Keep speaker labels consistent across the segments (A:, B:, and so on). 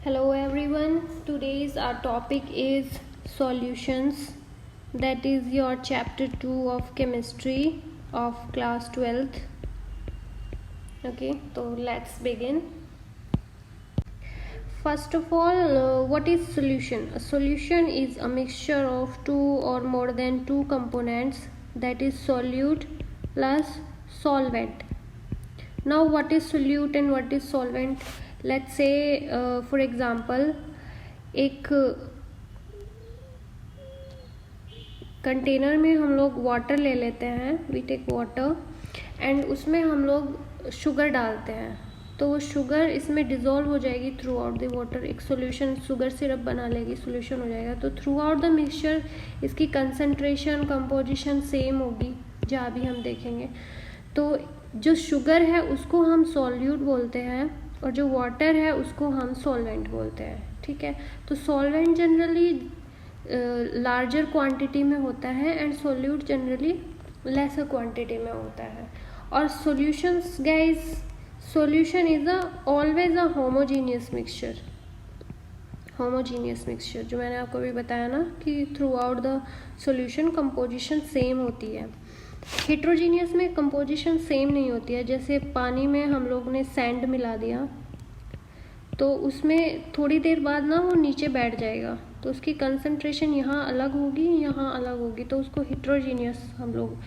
A: Hello everyone. Today's our topic is solutions. That is your chapter 2 of chemistry of class 12th. Okay, so let's begin. First of all, what is solution? A solution is a mixture of two or more than two components, that is solute plus solvent. Now what is solute and what is solvent? Let's say for example, एक container में हम लोग water ले लेते हैं, we take water and उसमें हम लोग शुगर डालते हैं, तो वो शुगर इसमें डिज़ोल्व हो जाएगी थ्रू आउट द वाटर, एक सोल्यूशन शुगर सिरप बना लेगी, सोल्यूशन हो जाएगा। तो थ्रू आउट द मिक्सचर इसकी कंसंट्रेशन कंपोजिशन सेम होगी जहाँ भी हम देखेंगे। तो जो शुगर है उसको हम सॉल्यूट बोलते हैं और जो वाटर है उसको हम सॉल्वेंट बोलते हैं, ठीक है। तो सॉल्वेंट जनरली लार्जर क्वांटिटी में होता है and solute generally lesser quantity में होता है। और solutions guys, solution is always a homogeneous mixture, homogeneous mixture जो मैंने आपको भी बताया ना कि throughout the solution composition same होती है। हेट्रोजीनियस में कंपोजिशन सेम नहीं होती है। जैसे पानी में हम लोग ने सैंड मिला दिया तो उसमें थोड़ी देर बाद ना वो नीचे बैठ जाएगा, तो उसकी कंसंट्रेशन यहाँ अलग होगी, यहाँ अलग होगी, तो उसको हेट्रोजीनियस हम लोग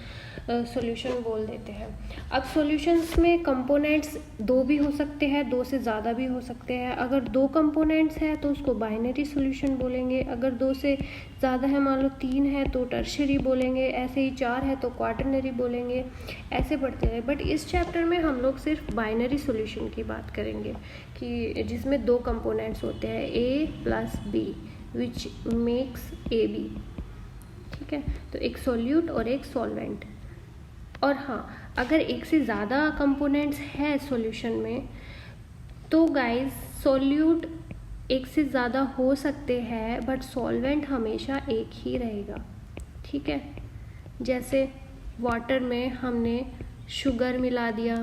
A: सॉल्यूशन बोल देते हैं। अब सॉल्यूशंस में कंपोनेंट्स दो भी हो सकते हैं, दो से ज़्यादा भी हो सकते हैं। अगर दो कंपोनेंट्स है तो उसको बाइनरी सॉल्यूशन बोलेंगे, अगर दो से ज़्यादा है, मान लो 3 है तो टर्शियरी बोलेंगे, ऐसे ही 4 है तो क्वाटरनरी बोलेंगे, ऐसे बढ़ते हैं। बट इस चैप्टर में हम लोग सिर्फ बाइनरी सॉल्यूशन की बात करेंगे कि जिसमें दो कंपोनेंट्स होते हैं A plus B which makes AB, ठीक है। तो एक सॉल्यूट और एक सॉल्वेंट। और हाँ, अगर एक से ज़्यादा कंपोनेंट्स है सॉल्यूशन में तो गाइस सॉल्यूट एक से ज़्यादा हो सकते हैं बट सॉल्वेंट हमेशा एक ही रहेगा, ठीक है। जैसे वाटर में हमने शुगर मिला दिया,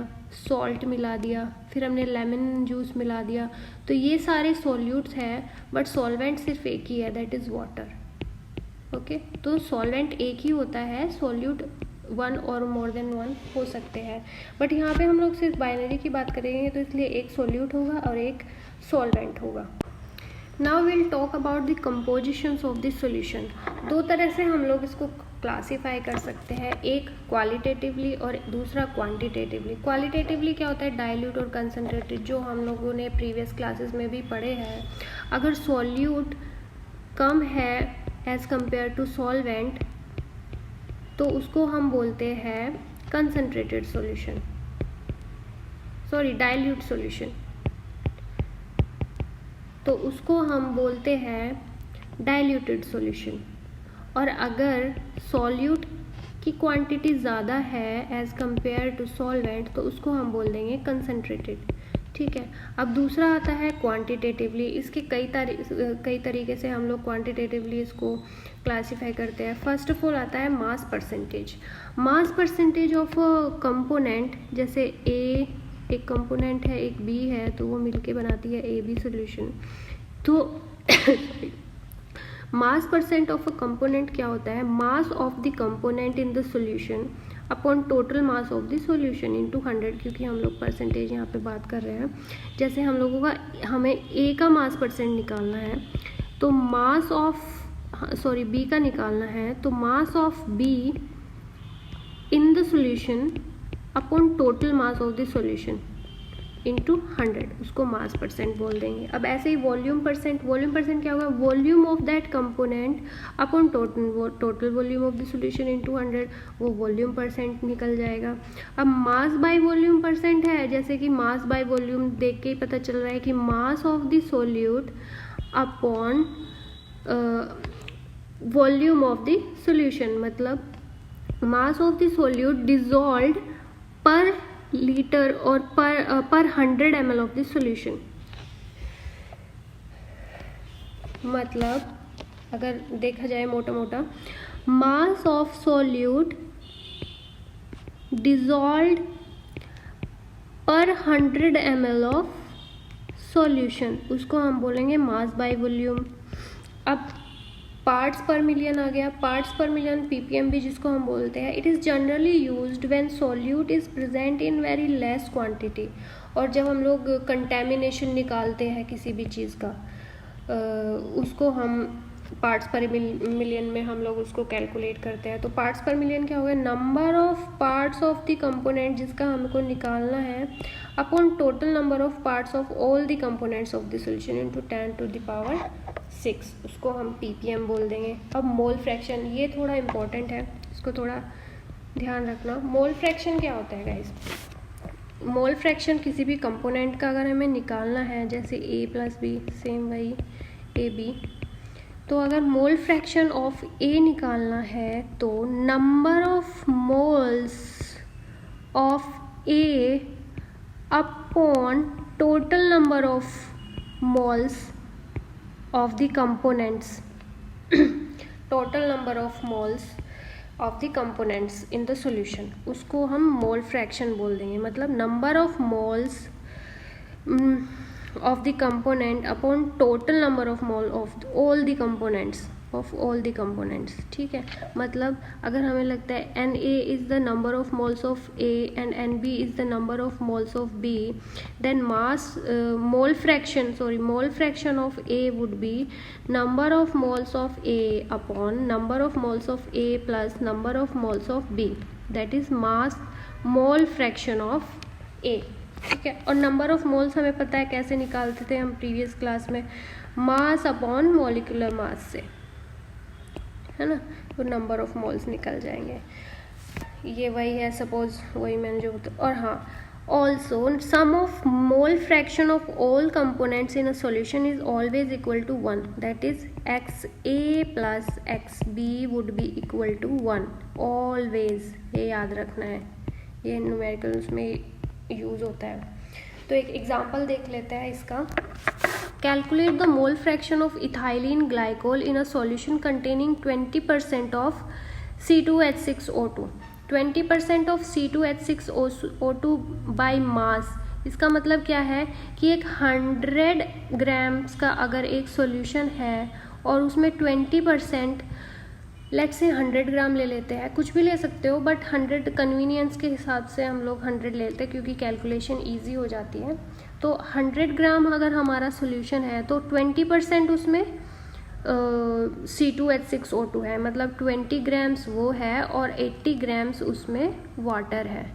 A: सॉल्ट मिला दिया, फिर हमने लेमन जूस मिला दिया, तो ये सारे सॉल्यूट्स हैं बट सॉल्वेंट सिर्फ एक ही है, दैट इज़ वाटर, ओके। तो सॉल्वेंट एक ही होता है, सॉल्यूट 1 और मोर देन 1 हो सकते हैं, बट यहाँ पे हम लोग सिर्फ बाइनरी की बात करेंगे, तो इसलिए एक सॉल्यूट होगा और एक सॉल्वेंट होगा। Now will talk about the compositions of the solution. दो तरह से हम लोग इसको क्लासीफाई कर सकते हैं, एक क्वालिटेटिवली और दूसरा क्वांटिटेटिवली। क्वालिटेटिवली क्या होता है? डाइल्यूट और कंसनट्रेटेड, जो हम लोगों ने प्रीवियस क्लासेस में भी पढ़े हैं। अगर सॉल्यूट कम है एज कंपेयर टू सॉल्वेंट तो उसको हम बोलते हैं concentrated solution, sorry dilute solution, तो उसको हम बोलते हैं डाइल्यूटेड सॉल्यूशन। और अगर सॉल्यूट की क्वांटिटी ज़्यादा है एज कंपेयर टू सॉल्वेंट तो उसको हम बोल देंगे कंसंट्रेटेड, ठीक है। अब दूसरा आता है क्वांटिटेटिवली। इसके कई तरीके से हम लोग क्वांटिटेटिवली इसको क्लासीफाई करते हैं। फर्स्ट ऑफ ऑल आता है mass percentage. Mass percentage of component, जैसे ए एक कंपोनेंट है, एक बी है, तो वो मिलके बनाती है ए बी सोल्यूशन। तो mass percent of a component क्या होता है? Mass of the component in the solution upon total mass of the solution into 100, क्योंकि हम लोग परसेंटेज यहाँ पे बात कर रहे हैं। जैसे हम लोगों का, हमें ए का मास परसेंट निकालना है तो मास ऑफ बी का निकालना है, तो mass of be in the solution upon total mass of the solution into 100, उसको मास परसेंट बोल देंगे। अब ऐसे ही वॉल्यूम परसेंट, वॉल्यूम परसेंट क्या होगा? Volume of that component upon total volume of the solution into 100, वो वॉल्यूम परसेंट निकल जाएगा। अब मास बाय वॉल्यूम परसेंट है, जैसे कि मास बाय वॉल्यूम देख के ही पता चल रहा है कि mass of the solute upon volume of the solution, मतलब mass of the solute dissolved per litre और per 100 ml of the solution. मतलब अगर देखा जाए मोटा मोटा, मास ऑफ सॉल्यूट डिजॉल्व्ड पर 100 ml ऑफ सॉल्यूशन, उसको हम बोलेंगे मास बाय वॉल्यूम। अब पार्ट्स पर मिलियन आ गया। पार्ट्स पर मिलियन ppm भी जिसको हम बोलते हैं। It is generally used when solute is present in very less quantity. और जब हम लोग कंटेमिनेशन निकालते हैं किसी भी चीज़ का, उसको हम पार्ट्स पर मिलियन में हम लोग उसको कैलकुलेट करते हैं। तो पार्ट्स पर मिलियन क्या होगा, number of parts of the component जिसका हमको निकालना है upon total number of parts of all the components of the solution into 10⁶, उसको हम ppm बोल देंगे। अब मोल फ्रैक्शन, ये थोड़ा इम्पोर्टेंट है, इसको थोड़ा ध्यान रखना। मोल फ्रैक्शन क्या होता है गाइस? मोल फ्रैक्शन किसी भी कंपोनेंट का अगर हमें निकालना है, जैसे a + b सेम वही ab, तो अगर मोल फ्रैक्शन ऑफ a निकालना है तो number of moles of a upon total number of moles of the components, total number of moles of the components in the solution, उसको हम मोल फ्रैक्शन बोल देंगे। मतलब number of moles of the component upon total number of mole of all the components, ठीक है। मतलब अगर हमें लगता है Na is the number of moles of A and Nb is the number of moles of B, then mole fraction of A would be number of moles of A upon number of moles of A plus number of moles of B, that is mole fraction of A, ठीक है। और number of moles हमें पता है कैसे निकालते थे हम प्रीवियस क्लास में, मास अपॉन मॉलिक्यूलर मास से, है ना। तो नंबर ऑफ मोल्स निकल जाएंगे, ये वही है, सपोज वही मैंने जो और हाँ, also sum of mole fraction of all components in a solution is always equal to 1, that is XA plus XB would be equal to 1 always, ये याद रखना है, ये न्यूमेरिकल उसमें यूज होता है। तो एक एग्जांपल देख लेते हैं इसका। Calculate the mole fraction of ethylene glycol in a solution containing 20% of C2H6O2, 20% of C2H6O2 by mass. इसका मतलब क्या है कि एक 100 ग्राम्स का अगर एक सॉल्यूशन है और उसमें 20%, लेट्स से 100 ग्राम ले लेते हैं, कुछ भी ले सकते हो बट 100 कन्वीनियंस के हिसाब से हम लोग 100 लेते हैं क्योंकि कैलकुलेशन इजी हो जाती है। तो 100 ग्राम अगर हमारा सॉल्यूशन है तो 20% उसमें C2H6O2 है, मतलब 20 ग्राम्स वो है और 80 ग्राम्स उसमें वाटर है,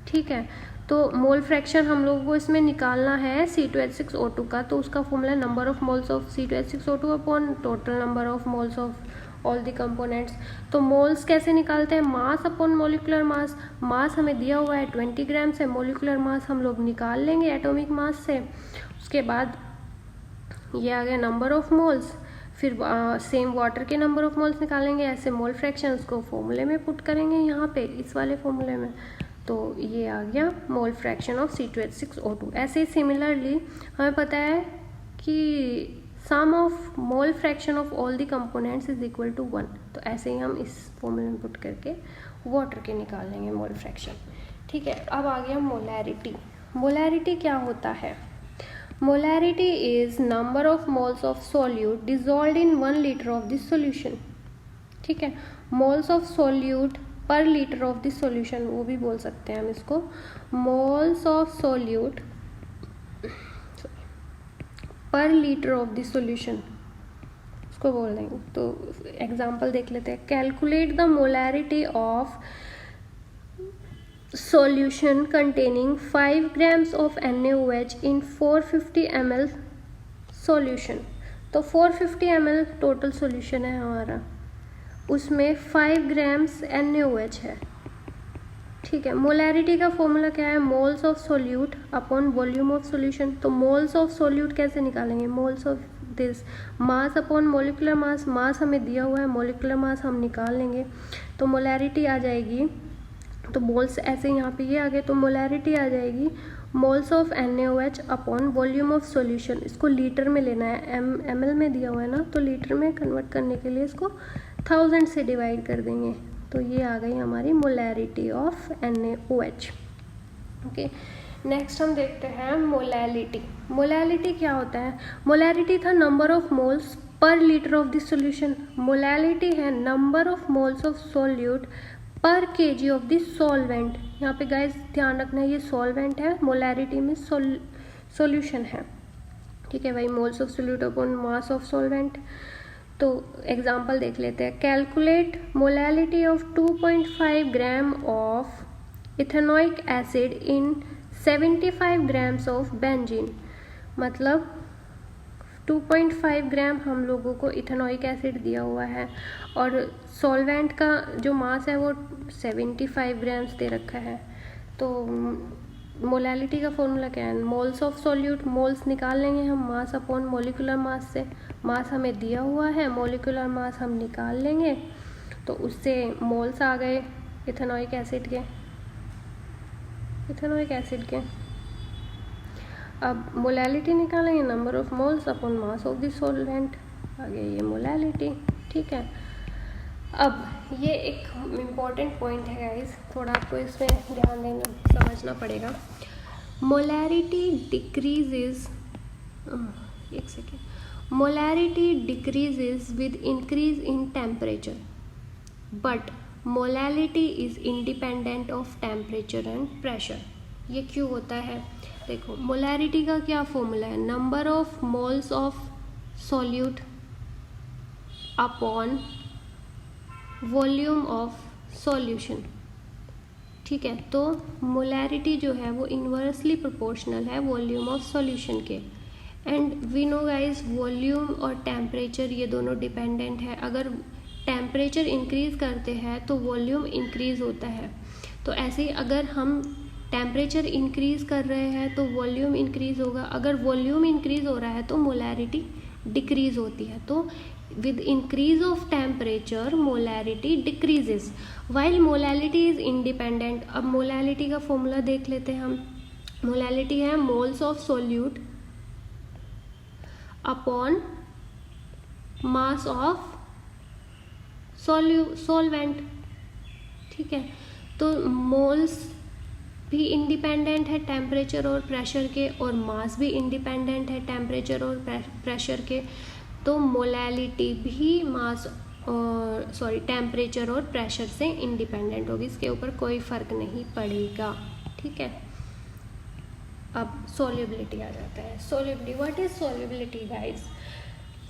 A: ठीक है। तो मोल फ्रैक्शन हम लोगों को इसमें निकालना है C2H6O2 का, तो उसका formula number of moles of C2H6O2 upon total number of moles of all the components. तो मोल्स कैसे निकालते हैं, मास अपॉन मोलिकुलर मास। मास हमें दिया हुआ है 20 ग्राम से, मोलिकुलर मास हम लोग निकाल लेंगे एटॉमिक मास से। उसके बाद ये आ गया नंबर ऑफ मोल्स, फिर सेम वाटर के नंबर ऑफ मोल्स निकालेंगे, ऐसे मोल फ्रैक्शन को फॉर्मूले में पुट करेंगे यहाँ पे इस वाले फॉर्मूले में, तो ये आ गया मोल फ्रैक्शन ऑफ C2H6O2। ऐसे सिमिलरली हमें पता है कि sum of mole fraction of all the components is equal to 1, तो ऐसे ही हम इस फॉर्मूले में पुट करके वाटर के निकाल लेंगे मोल फ्रैक्शन, ठीक है। अब आ गया मोलैरिटी। मोलैरिटी क्या होता है? Molarity is number of moles of solute dissolved in 1 litre of this solution, ठीक है। मोल्स ऑफ सोल्यूट पर लीटर ऑफ दिस सॉल्यूशन, वो भी बोल सकते हैं हम इसको, मोल्स ऑफ सोल्यूट पर लीटर ऑफ द सॉल्यूशन, उसको बोल देंगे। तो एग्जांपल देख लेते हैं। Calculate the molarity of solution containing 5 grams of NaOH in 450 ml solution. तो 450 ml टोटल सॉल्यूशन है हमारा, उसमें 5 grams NaOH है, ठीक है। मोलैरिटी का फॉर्मूला क्या है, moles of solute upon volume of solution. तो मोल्स ऑफ सोल्यूट कैसे निकालेंगे, moles of this, mass upon molecular mass. Mass हमें दिया हुआ है, मोलिकुलर मास हम निकाल लेंगे, तो मोलैरिटी आ जाएगी, तो मोल्स ऐसे यहाँ पे ये आ गए, तो मोलैरिटी आ जाएगी moles of NaOH upon volume of solution. इसको लीटर में लेना है, ml में दिया हुआ है ना, तो लीटर में कन्वर्ट करने के लिए इसको 1000 से डिवाइड कर देंगे, तो ये आ गई हमारी molarity of NaOH। Okay, next हम देखते हैं मोलैलिटी। मोलैलिटी क्या होता है? मोलैलिटी था number of moles per litre of the solution. Molality है number of moles of solute per KG of the solvent. यहाँ पे गाइस ध्यान रखना है ये सॉल्वेंट है, मोलैलिटी में सॉल्यूशन है, ठीक है भाई। Moles of solute upon mass of solvent. तो एग्जांपल देख लेते हैं। Calculate molality of 2.5 gram of ethanoic acid in 75 grams of benzene. मतलब 2.5 ग्राम हम लोगों को इथेनोइक एसिड दिया हुआ है और सॉल्वेंट का जो मास है वो 75 ग्राम्स दे रखा है। तो मोलैलिटी का फॉर्मूला क्या है? मोल्स ऑफ सॉल्यूट, मोल्स निकाल लेंगे हम मास अपॉन मोलिकुलर मास से। मास हमें दिया हुआ है, मोलिकुलर मास हम निकाल लेंगे, तो उससे मोल्स आ गए इथेनोइक एसिड के। अब मोलैलिटी निकालेंगे, number of moles upon mass of the solvent, आ गया ये मोलैलिटी, ठीक है। अब ये एक इम्पॉर्टेंट पॉइंट है गाइस, थोड़ा आपको इसमें ध्यान देना, समझना पड़ेगा। मोलैरिटी डिक्रीजेज, एक second, molarity decreases with increase in temperature, but molality is independent of temperature and pressure. ये क्यों होता है? देखो, मोलैरिटी का क्या फॉर्मूला है? Number of moles of solute upon volume of solution, ठीक है। तो मोलैरिटी जो है वो इन्वर्सली प्रोपोर्शनल है वॉल्यूम ऑफ सॉल्यूशन के। And we know guys volume और टेम्परेचर ये दोनों डिपेंडेंट है। अगर टेम्परेचर इंक्रीज करते हैं तो वॉल्यूम इंक्रीज होता है। तो ऐसे ही अगर हम टेम्परेचर इंक्रीज कर रहे हैं तो वॉल्यूम इंक्रीज होगा। अगर वॉल्यूम इंक्रीज हो रहा है तो मोलैरिटी डिक्रीज होती है। तो with increase of temperature molarity decreases while molality is independent। अब मोलैलिटी का फॉर्मूला देख लेते हैं हम। मोलैलिटी है moles of solute upon mass of solvent, ठीक है। तो मोल्स भी इंडिपेंडेंट है टेम्परेचर और प्रेशर के, और मास भी इंडिपेंडेंट है टेम्परेचर और प्रेशर के। तो मोलैलिटी भी मास और टेम्परेचर और प्रेशर से इंडिपेंडेंट होगी, इसके ऊपर कोई फर्क नहीं पड़ेगा, ठीक है। अब सॉल्युबिलिटी आ जाता है। Solubility, what is solubility guys?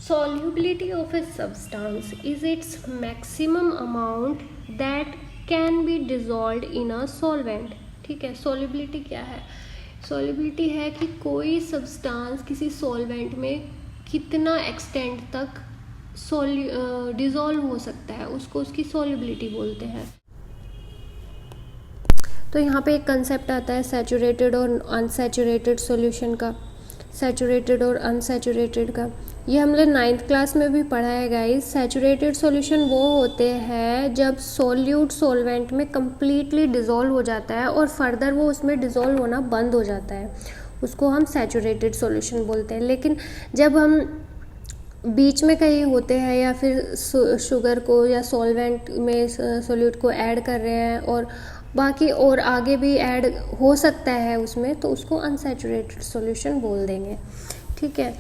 A: Solubility of a substance is its maximum amount that can be dissolved in a solvent, ठीक है। सॉल्युबिलिटी क्या है? सॉल्युबिलिटी है कि कोई सब्सटेंस किसी सॉल्वेंट में कितना एक्सटेंट तक डिसॉल्व हो सकता है, उसको उसकी सॉल्युबिलिटी बोलते हैं। तो यहाँ पे एक कंसेप्ट आता है सैचुरेटेड और अनसैचुरेटेड सॉल्यूशन का, सैचुरेटेड और अनसैचुरेटेड का। ये हमने 9th क्लास में भी पढ़ा है गाइस। सैचुरेटेड सॉल्यूशन वो होते हैं जब सॉल्यूट सॉल्वेंट में कम्प्लीटली डिसॉल्व हो जाता है और फर्दर वो उसमें डिसॉल्व होना बंद हो जाता है, उसको हम सैचुरेटेड सॉल्यूशन बोलते हैं। लेकिन जब हम बीच में कहीं होते हैं या फिर शुगर को या सॉल्वेंट में सॉल्यूट को ऐड कर रहे हैं और बाकी और आगे भी ऐड हो सकता है उसमें, तो उसको अनसैचुरेटेड सॉल्यूशन बोल देंगे, ठीक है।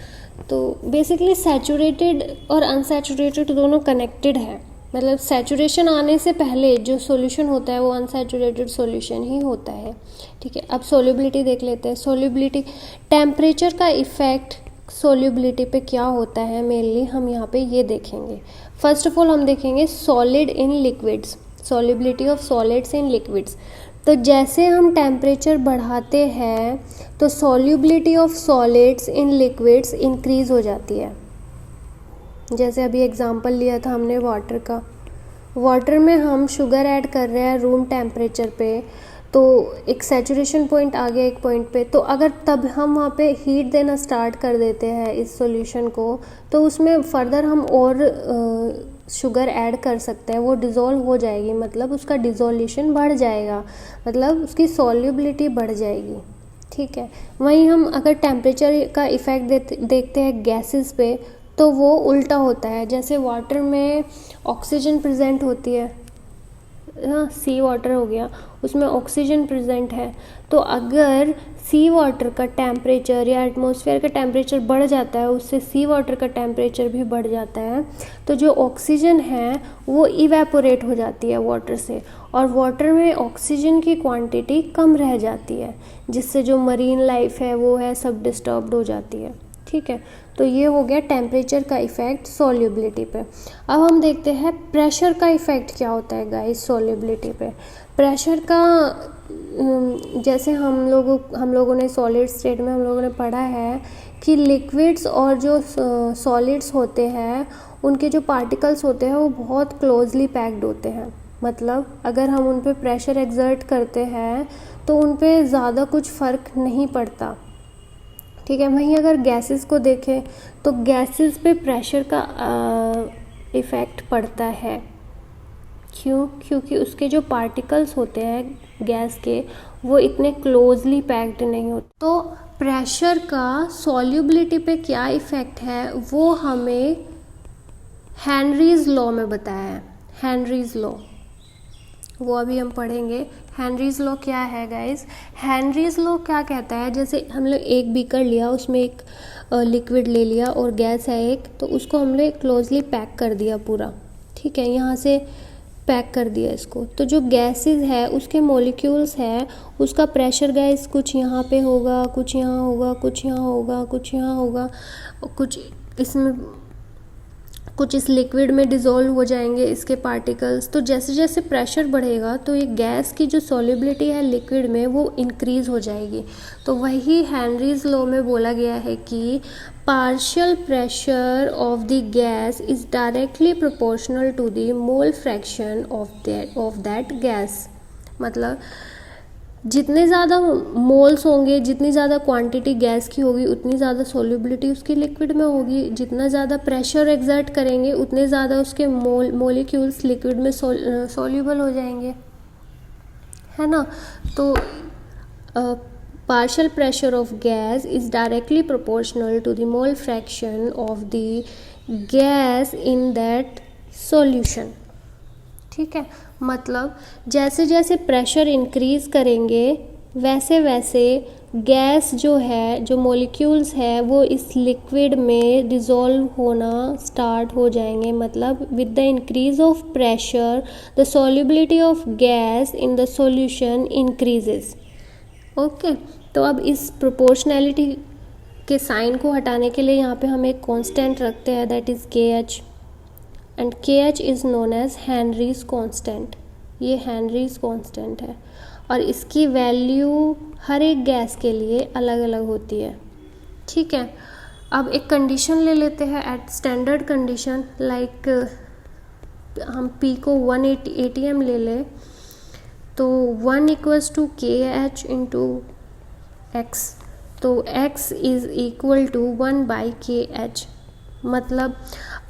A: तो बेसिकली सैचुरेटेड और अनसैचुरेटेड दोनों कनेक्टेड है। मतलब सैचुरेशन आने से पहले जो सॉल्यूशन होता है वो अनसैचुरेटेड सॉल्यूशन ही होता है, ठीक है। अब सॉल्युबिलिटी देख लेते हैं। सॉल्युबिलिटी, टेम्परेचर का इफ़ेक्ट सॉल्युबिलिटी पे क्या होता है मेनली हम यहाँ पे ये देखेंगे। फर्स्ट ऑफ ऑल हम देखेंगे solid in liquids, solubility of solids in liquids. तो जैसे हम टेम्परेचर बढ़ाते हैं तो solubility of solids in liquids increase हो जाती है। जैसे अभी एग्जांपल लिया था हमने वाटर का, वाटर में हम शुगर ऐड कर रहे हैं रूम टेम्परेचर पे, तो एक सैचुरेशन पॉइंट आ गया एक पॉइंट पे, तो अगर तब हम वहाँ पे हीट देना स्टार्ट कर देते हैं इस सॉल्यूशन को, तो उसमें फर्दर हम और शुगर ऐड कर सकते हैं, वो डिज़ोल्व हो जाएगी, मतलब उसका डिज़ोल्यूशन बढ़ जाएगा, मतलब उसकी सॉल्युबिलिटी बढ़ जाएगी, ठीक है। वहीं हम अगर टेम्परेचर का इफ़ेक्ट देखते हैं गैसेस पे, तो वो उल्टा होता है। जैसे वाटर में ऑक्सीजन प्रेजेंट होती है, सी वाटर हो गया, उसमें ऑक्सीजन प्रेजेंट है। तो अगर सी वाटर का टेम्परेचर या एटमॉस्फेयर का टेम्परेचर बढ़ जाता है, उससे सी वाटर का टेम्परेचर भी बढ़ जाता है, तो जो ऑक्सीजन है वो इवेपोरेट हो जाती है वाटर से, और वाटर में ऑक्सीजन की क्वांटिटी कम रह जाती है, जिससे जो मरीन लाइफ है वो है सब डिस्टर्ब्ड हो जाती है। ठीक है, तो ये हो गया टेम्परेचर का इफ़ेक्ट सॉल्युबिलिटी पे। अब हम देखते हैं प्रेशर का इफ़ेक्ट क्या होता है गाइस सॉल्युबिलिटी पे। प्रेशर का जैसे हम लोगों ने सॉलिड स्टेट में हम लोगों ने पढ़ा है कि लिक्विड्स और जो सॉलिड्स होते हैं उनके जो पार्टिकल्स होते हैं वो बहुत क्लोजली पैक्ड होते हैं। मतलब अगर हम उन पे प्रेशर एक्सर्ट करते हैं तो उन पे ज़्यादा कुछ फ़र्क नहीं पड़ता। ठीक है, वहीं अगर गैसेस को देखें तो गैसेस पे प्रेशर का इफ़ेक्ट पड़ता है। क्यों? क्योंकि उसके जो पार्टिकल्स होते हैं गैस के वो इतने क्लोजली पैक्ड नहीं होते। तो प्रेशर का सॉल्युबिलिटी पे क्या इफ़ेक्ट है वो हमें हेनरीज लॉ में बताया है। हेनरीज लॉ वो अभी हम पढ़ेंगे। हेनरीज लॉ क्या है गाइस? हेनरीज लॉ क्या कहता है, जैसे हम लोग एक बीकर लिया, उसमें एक लिक्विड ले लिया और गैस है एक, तो उसको हमने क्लोजली पैक कर दिया पूरा। ठीक है, यहाँ से पैक कर दिया इसको। तो जो गैसेस है उसके मॉलिक्यूल्स है, उसका प्रेशर गाइस कुछ यहाँ पे होगा, कुछ यहाँ होगा, कुछ यहाँ होगा, कुछ यहाँ होगा, कुछ इसमें कुछ इस लिक्विड में डिज़ोल्व हो जाएंगे इसके पार्टिकल्स। तो जैसे जैसे प्रेशर बढ़ेगा तो ये गैस की जो सॉल्युबिलिटी है लिक्विड में वो इंक्रीज़ हो जाएगी। तो वही हेनरीज लॉ में बोला गया है कि partial pressure of the gas is directly proportional to the mole fraction of that gas. मतलब जितने ज़्यादा मोल्स होंगे, जितनी ज़्यादा क्वांटिटी गैस की होगी, उतनी ज़्यादा सॉल्युबिलिटी उसकी लिक्विड में होगी। जितना ज़्यादा प्रेशर एक्सर्ट करेंगे उतने ज़्यादा उसके मोलिक्यूल्स लिक्विड में सॉल्युबल हो जाएंगे, है ना। तो partial pressure of gas is directly proportional to the mole fraction of the gas in that solution. ठीक है, मतलब जैसे जैसे प्रेशर इंक्रीज़ करेंगे वैसे वैसे गैस जो है, जो मॉलिक्यूल्स है वो इस लिक्विड में डिज़ोल्व होना स्टार्ट हो जाएंगे। मतलब with the increase of pressure the solubility of gas in the solution increases. Okay, तो अब इस प्रोपोर्शनैलिटी के साइन को हटाने के लिए यहाँ पे हम एक कांस्टेंट रखते हैं, that is KH, and KH is known as Henry's constant. ये हेनरीज कांस्टेंट है और इसकी वैल्यू हर एक गैस के लिए अलग अलग होती है। ठीक है, अब एक कंडीशन ले लेते हैं एट स्टैंडर्ड कंडीशन, लाइक हम P को 1 ATM ले लें तो 1 equals to KH into X, तो X is equal to 1/KH। मतलब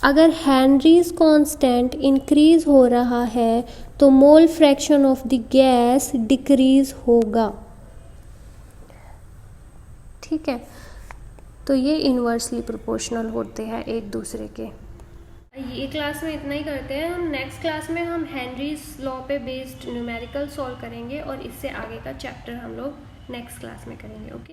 A: अगर हेनरीज कांस्टेंट इंक्रीज हो रहा है तो मोल fraction of the gas decrease होगा। ठीक है, तो ये इन्वर्सली प्रोपोर्शनल होते हैं एक दूसरे के। ये क्लास में इतना ही करते हैं। हम नेक्स्ट क्लास में हम हेनरीज लॉ पे बेस्ड न्यूमेरिकल सॉल्व करेंगे और इससे आगे का चैप्टर हम लोग नेक्स्ट क्लास में करेंगे। ओके।